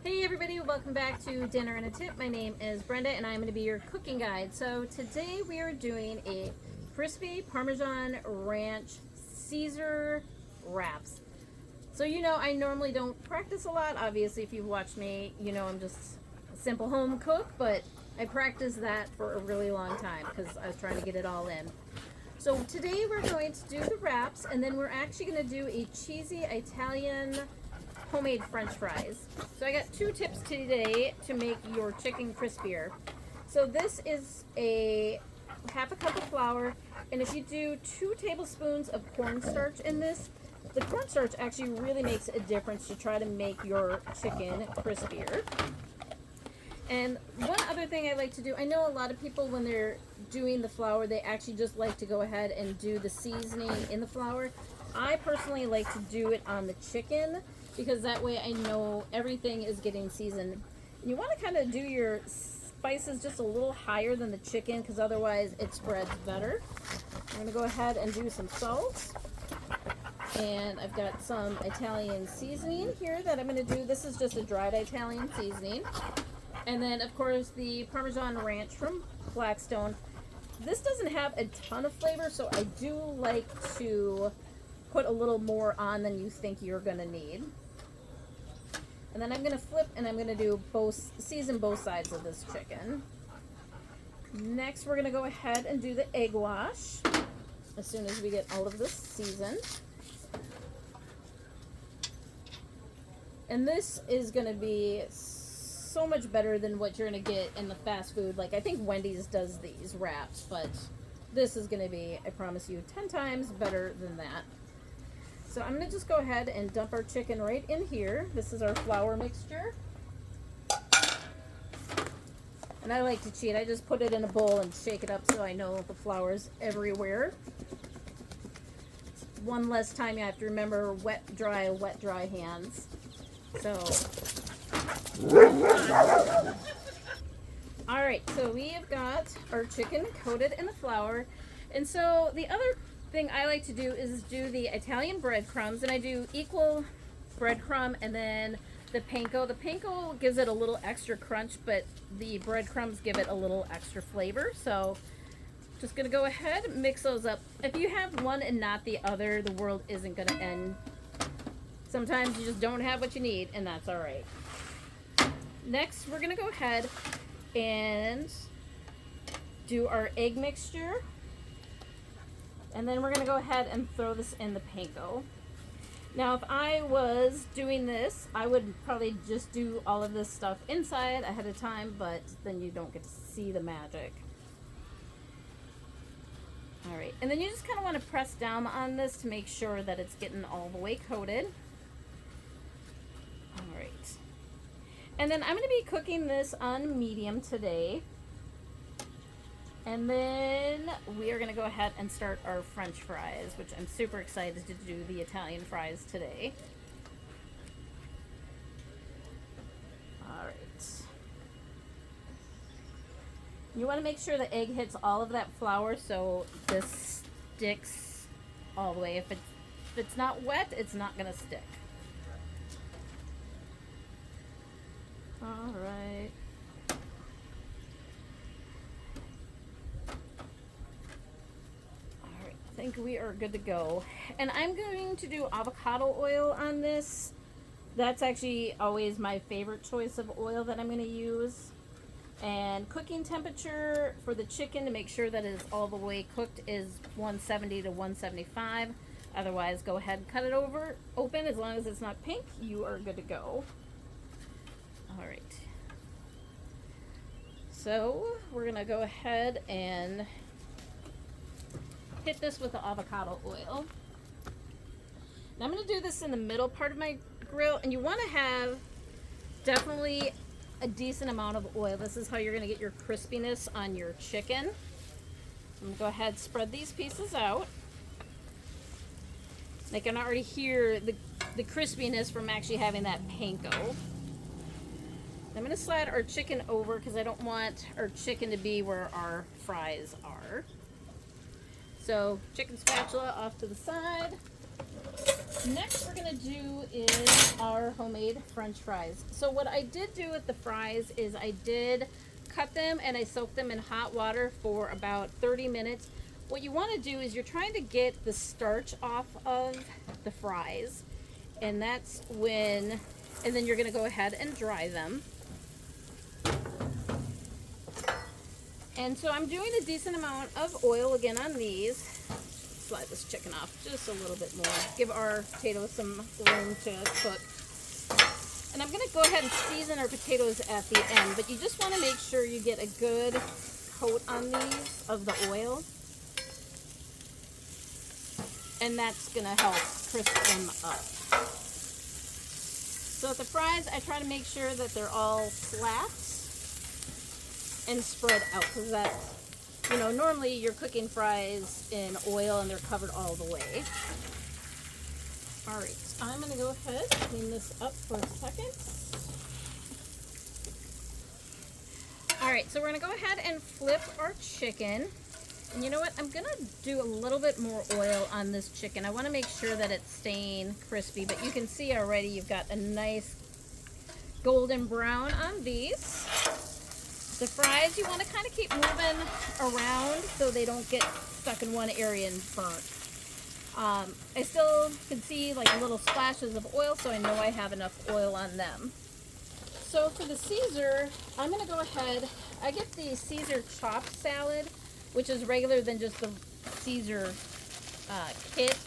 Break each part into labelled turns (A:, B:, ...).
A: Hey everybody, welcome back to Dinner and a Tip. My name is Brenda and I'm going to be your cooking guide. So today we are doing a crispy Parmesan Ranch Caesar wraps. So you know I normally don't practice a lot. Obviously if you've watched me, you know I'm just a simple home cook, but I practiced that for a really long time because I was trying to get it all in. So today we're going to do the wraps and then we're actually going to do a cheesy Italian homemade French fries. So I got two tips today to make your chicken crispier. So this is a half a cup of flour, and if you do 2 tablespoons of cornstarch in this, the cornstarch actually really makes a difference to try to make your chicken crispier. And one other thing I like to do, I know a lot of people when they're doing the flour, they actually just like to go ahead and do the seasoning in the flour. I personally like to do it on the chicken because that way I know everything is getting seasoned. You want to kind of do your spices just a little higher than the chicken because otherwise it spreads better. I'm going to go ahead and do some salt. And I've got some Italian seasoning here that I'm going to do. This is just a dried Italian seasoning. And then of course the Parmesan Ranch from Blackstone. This doesn't have a ton of flavor, so I do like to put a little more on than you think you're going to need. And then I'm going to flip and I'm going to do season both sides of this chicken. Next, we're going to go ahead and do the egg wash as soon as we get all of this seasoned. And this is going to be so much better than what you're going to get in the fast food. Like, I think Wendy's does these wraps, but this is going to be, I promise you, 10 times better than that. So I'm going to just go ahead and dump our chicken right in here. This is our flour mixture. And I like to cheat. I just put it in a bowl and shake it up so I know the flour's everywhere. It's one less time you have to remember wet, dry hands. So, alright, so we have got our chicken coated in the flour. And so the other thing I like to do is do the Italian breadcrumbs, and I do equal breadcrumb and then the panko. The panko gives it a little extra crunch, but the breadcrumbs give it a little extra flavor. So just gonna go ahead and mix those up. If you have one and not the other, the world isn't gonna end. Sometimes you just don't have what you need, and that's all right. Next, we're gonna go ahead and do our egg mixture. And then we're going to go ahead and throw this in the panko. Now, if I was doing this, I would probably just do all of this stuff inside ahead of time, but then you don't get to see the magic. All right, and then you just kind of want to press down on this to make sure that it's getting all the way coated. All right. And then I'm going to be cooking this on medium today. And then we are going to go ahead and start our French fries, which I'm super excited to do the Italian fries today. All right. You want to make sure the egg hits all of that flour so this sticks all the way. If it's not wet, it's not going to stick. All right. I think we are good to go. And I'm going to do avocado oil on this. That's actually always my favorite choice of oil that I'm going to use. And cooking temperature for the chicken to make sure that it is all the way cooked is 170 to 175. Otherwise, go ahead and cut it open. As long as it's not pink, you are good to go. All right. So we're going to go ahead and hit this with the avocado oil. Now I'm going to do this in the middle part of my grill, and you want to have definitely a decent amount of oil. This is how you're going to get your crispiness on your chicken. I'm going to go ahead and spread these pieces out. I can already hear the crispiness from actually having that panko. I'm going to slide our chicken over because I don't want our chicken to be where our fries are. So chicken spatula off to the side. Next we're going to do is our homemade French fries. So what I did do with the fries is I did cut them and I soaked them in hot water for about 30 minutes. What you want to do is you're trying to get the starch off of the fries, and that's when, and then you're going to go ahead and dry them. And so I'm doing a decent amount of oil again on these. Slide this chicken off just a little bit more. Give our potatoes some room to cook. And I'm going to go ahead and season our potatoes at the end, but you just want to make sure you get a good coat on these of the oil. And that's going to help crisp them up. So with the fries, I try to make sure that they're all flat and spread out, because that's, you know, normally you're cooking fries in oil and they're covered all the way. All right, I'm going to go ahead and clean this up for a second. All right, so we're going to go ahead and flip our chicken. And you know what? I'm going to do a little bit more oil on this chicken. I want to make sure that it's staying crispy, but you can see already you've got a nice golden brown on these. The fries, you want to kind of keep moving around so they don't get stuck in one area and burnt. I still can see like little splashes of oil, so I know I have enough oil on them. So for the Caesar, I'm going to go ahead, I get the Caesar chopped salad, which is regular than just the Caesar kit.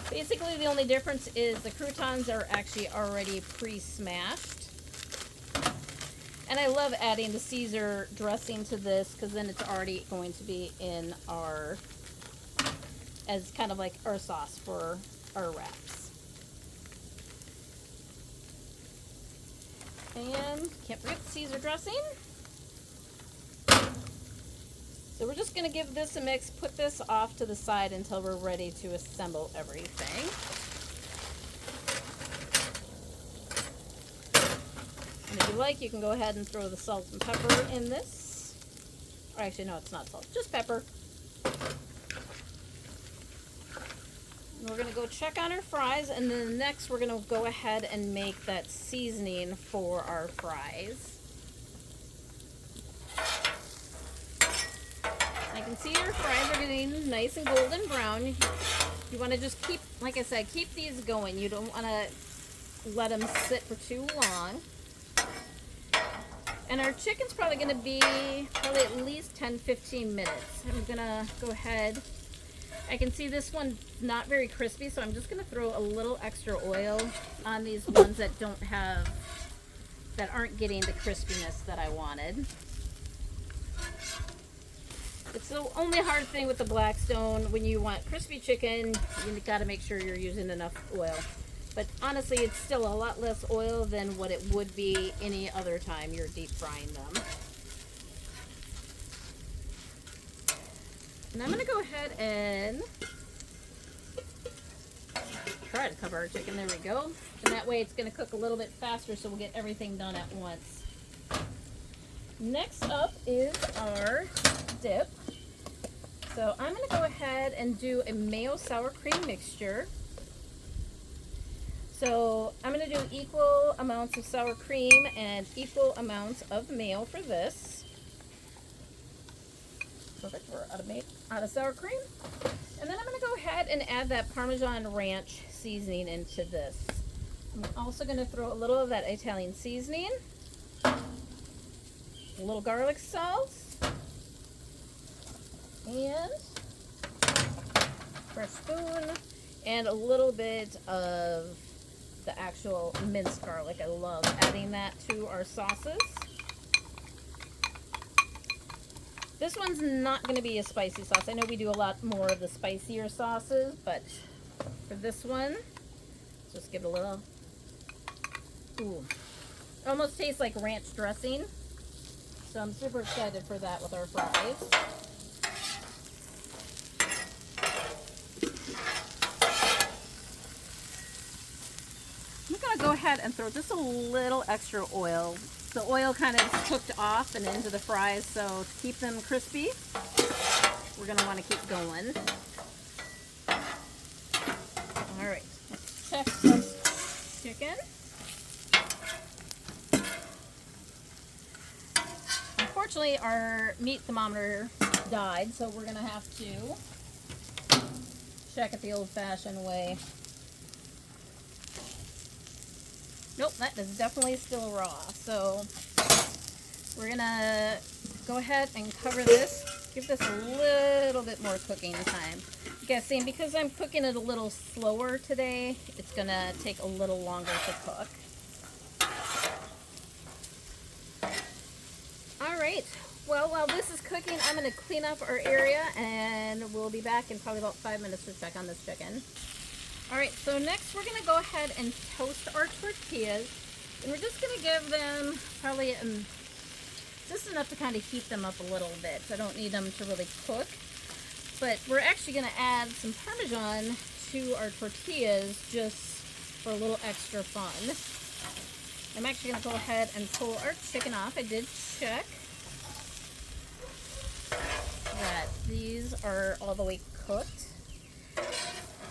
A: Basically, the only difference is the croutons are actually already pre-smashed. And I love adding the Caesar dressing to this because then it's already going to be in our, as kind of like our sauce for our wraps. And can't forget the Caesar dressing. So we're just going to give this a mix, put this off to the side until we're ready to assemble everything. And if you like, you can go ahead and throw the salt and pepper in this. Or actually, no, it's not salt, just pepper. And we're going to go check on our fries, and then next we're going to go ahead and make that seasoning for our fries. I can see your fries are getting nice and golden brown. You want to just keep, like I said, keep these going. You don't want to let them sit for too long. And our chicken's probably going to be at least 10-15 minutes. I'm going to go ahead. I can see this one's not very crispy, so I'm just going to throw a little extra oil on these ones that aren't getting the crispiness that I wanted. It's the only hard thing with the Blackstone. When you want crispy chicken, you got to make sure you're using enough oil. But honestly, it's still a lot less oil than what it would be any other time you're deep frying them. And I'm going to go ahead and try to cover our chicken. There we go. And that way it's going to cook a little bit faster, so we'll get everything done at once. Next up is our dip. So I'm going to go ahead and do a mayo sour cream mixture. So I'm going to do equal amounts of sour cream and equal amounts of mayo for this. Perfect, we're out of sour cream. And then I'm going to go ahead and add that Parmesan Ranch seasoning into this. I'm also going to throw a little of that Italian seasoning, a little garlic salt, and fresh spoon, and a little bit of the actual minced garlic. I love adding that to our sauces. This one's not going to be a spicy sauce. I know we do a lot more of the spicier sauces, but for this one, just give it a little, ooh, it almost tastes like ranch dressing. So I'm super excited for that with our fries. I'm going to go ahead and throw just a little extra oil. The oil kind of cooked off and into the fries, so to keep them crispy, we're going to want to keep going. All right, let's check this chicken. Unfortunately, our meat thermometer died, so we're gonna have to check it the old-fashioned way. Nope, that is definitely still raw. So we're gonna go ahead and cover this. Give this a little bit more cooking time. You guys see, because I'm cooking it a little slower today, it's gonna take a little longer to cook. Alright, well, while this is cooking, I'm gonna clean up our area and we'll be back in probably about 5 minutes to check on this chicken. Alright, so next we're gonna go ahead and toast our tortillas. And we're just gonna give them probably just enough to kind of heat them up a little bit. I don't need them to really cook. But we're actually going to add some Parmesan to our tortillas just for a little extra fun. I'm actually going to go ahead and pull our chicken off. I did check that these are all the way cooked.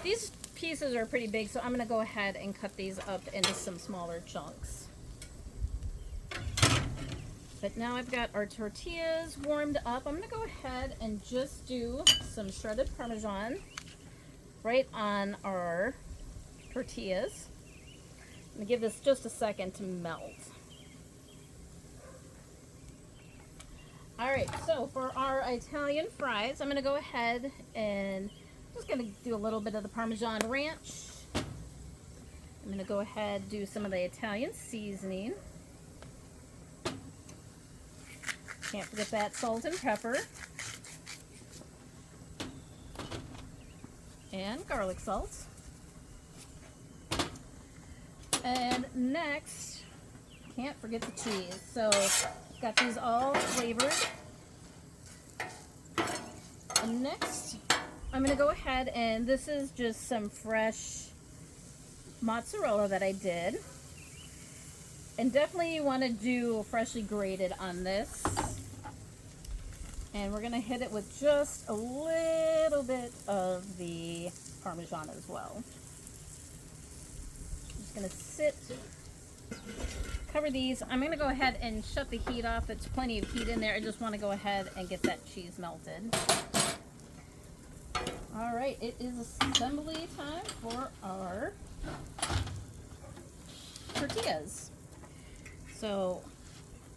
A: These pieces are pretty big, so I'm going to go ahead and cut these up into some smaller chunks. But now I've got our tortillas warmed up. I'm going to go ahead and just do some shredded Parmesan right on our tortillas. I'm going to give this just a second to melt. Alright, so for our Italian fries, I'm going to go ahead and just going to do a little bit of the Parmesan Ranch. I'm going to go ahead and do some of the Italian seasoning. Can't forget that salt and pepper. And garlic salt. And next, can't forget the cheese. So, got these all flavored. And next, I'm going to go ahead and this is just some fresh mozzarella that I did. And definitely you want to do freshly grated on this. And we're going to hit it with just a little bit of the Parmesan as well. Just going to cover these. I'm going to go ahead and shut the heat off. There's plenty of heat in there. I just want to go ahead and get that cheese melted. Alright, it is assembly time for our tortillas. So,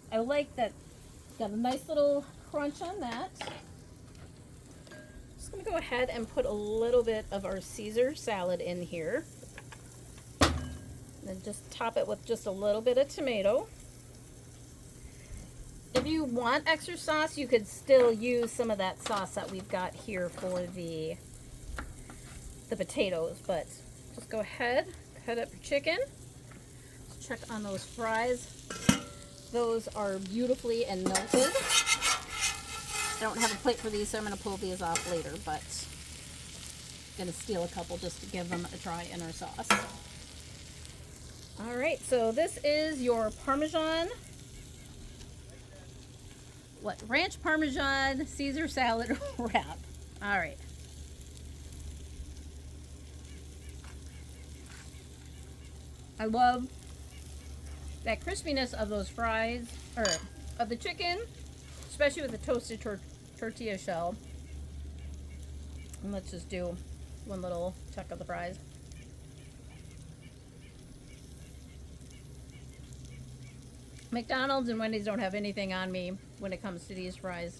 A: I like that. Got a nice little crunch on that. Just going to go ahead and put a little bit of our Caesar salad in here. And then just top it with just a little bit of tomato. If you want extra sauce, you could still use some of that sauce that we've got here for the potatoes. But just go ahead, cut up your chicken. Let's check on those fries. Those are beautifully and melted. I don't have a plate for these, so I'm going to pull these off later, but I'm going to steal a couple just to give them a try in our sauce. Alright, so this is your Parmesan, Ranch Parmesan Caesar salad wrap. Alright. I love that crispiness of those fries, or of the chicken, especially with the toasted tortilla shell. And let's just do one little check of the fries. McDonald's and Wendy's don't have anything on me when it comes to these fries.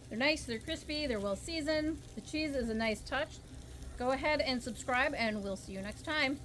A: They're nice, they're crispy, they're well seasoned. The cheese is a nice touch. Go ahead and subscribe, and we'll see you next time.